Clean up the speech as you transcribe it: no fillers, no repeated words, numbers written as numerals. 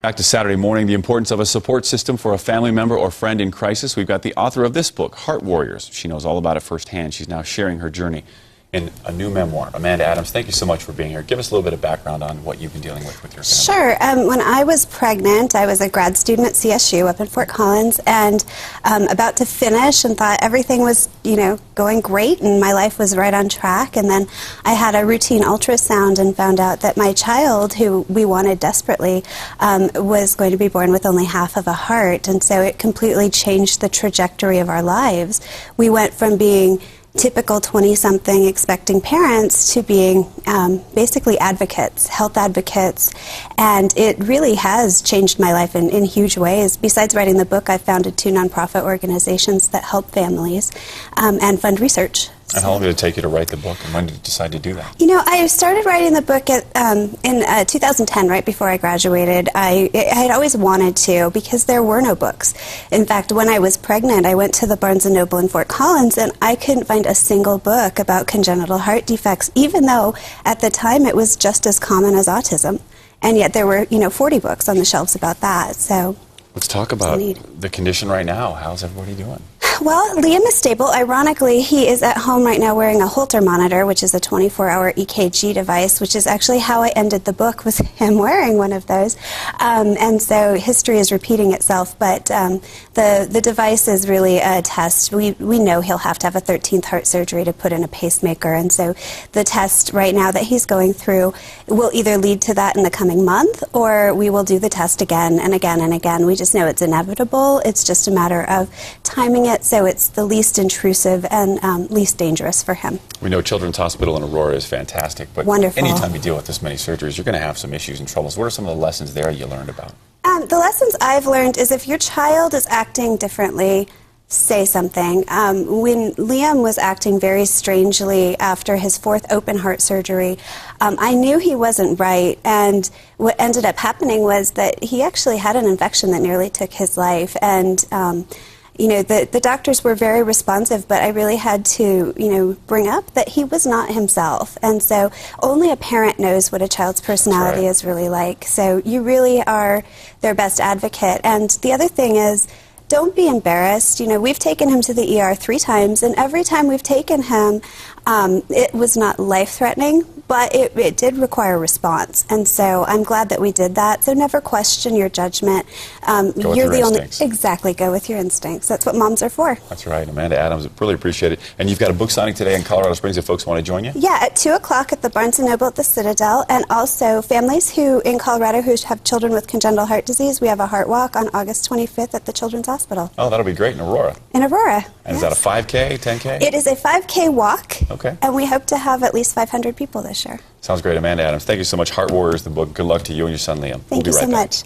Back to Saturday morning, the importance of a support system for a family member or friend in crisis. We've got the author of this book, Heart Warriors. She knows all about it firsthand. She's now sharing her journey in a new memoir. Amanda Adams, thank you so much for being here. Give us a little bit of background on what you've been dealing with your family. Sure. When I was pregnant, I was a grad student at CSU up in Fort Collins, and about to finish, and thought everything was, going great, and my life was right on track. And then I had a routine ultrasound and found out that my child, who we wanted desperately, was going to be born with only half of a heart, and so it completely changed the trajectory of our lives. We went from being typical 20-something expecting parents to being basically advocates, health advocates, and it really has changed my life in huge ways. Besides writing the book, I founded 2 nonprofit organizations that help families and fund research. And how long did it take you to write the book, and when did you decide to do that? I started writing the book in 2010, right before I graduated. I had always wanted to, because there were no books. In fact, when I was pregnant, I went to the Barnes & Noble in Fort Collins, and I couldn't find a single book about congenital heart defects, even though at the time it was just as common as autism. And yet there were, 40 books on the shelves about that. So let's talk about the condition right now. How's everybody doing? Well, Liam is stable. Ironically, he is at home right now wearing a Holter monitor, which is a 24-hour EKG device, which is actually how I ended the book, was him wearing one of those. And so history is repeating itself, but the device is really a test. We know he'll have to have a 13th heart surgery to put in a pacemaker, and so the test right now that he's going through will either lead to that in the coming month, or we will do the test again and again and again. We just know it's inevitable. It's just a matter of timing it so it's the least intrusive and least dangerous for him. We know Children's Hospital in Aurora is fantastic, but wonderful. Anytime you deal with this many surgeries, you're going to have some issues and troubles. What are some of the lessons there you learned about? The lessons I've learned is if your child is acting differently, say something. When Liam was acting very strangely after his 4th open heart surgery, I knew he wasn't right, and what ended up happening was that he actually had an infection that nearly took his life, and the doctors were very responsive, but I really had to, bring up that he was not himself. And so only a parent knows what a child's personality is really like. So you really are their best advocate. And the other thing is, don't be embarrassed. We've taken him to the ER 3 times, and every time we've taken him, it was not life-threatening, but it did require a response. And so I'm glad that we did that. So never question your judgment. You're the only exactly. Go with your instincts. That's what moms are for. That's right. Amanda Adams, really appreciate it. And you've got a book signing today in Colorado Springs if folks want to join you? Yeah, at 2 o'clock at the Barnes & Noble at the Citadel, and also families in Colorado who have children with congenital heart disease, we have a heart walk on August 25th at the Children's Hospital. Oh, that'll be great in Aurora. In Aurora. And is that a 5K, 10K? It is a 5K walk. Okay. And we hope to have at least 500 people this year. Sounds great. Amanda Adams, thank you so much. Heart Warriors, the book. Good luck to you and your son, Liam. Thank you so much.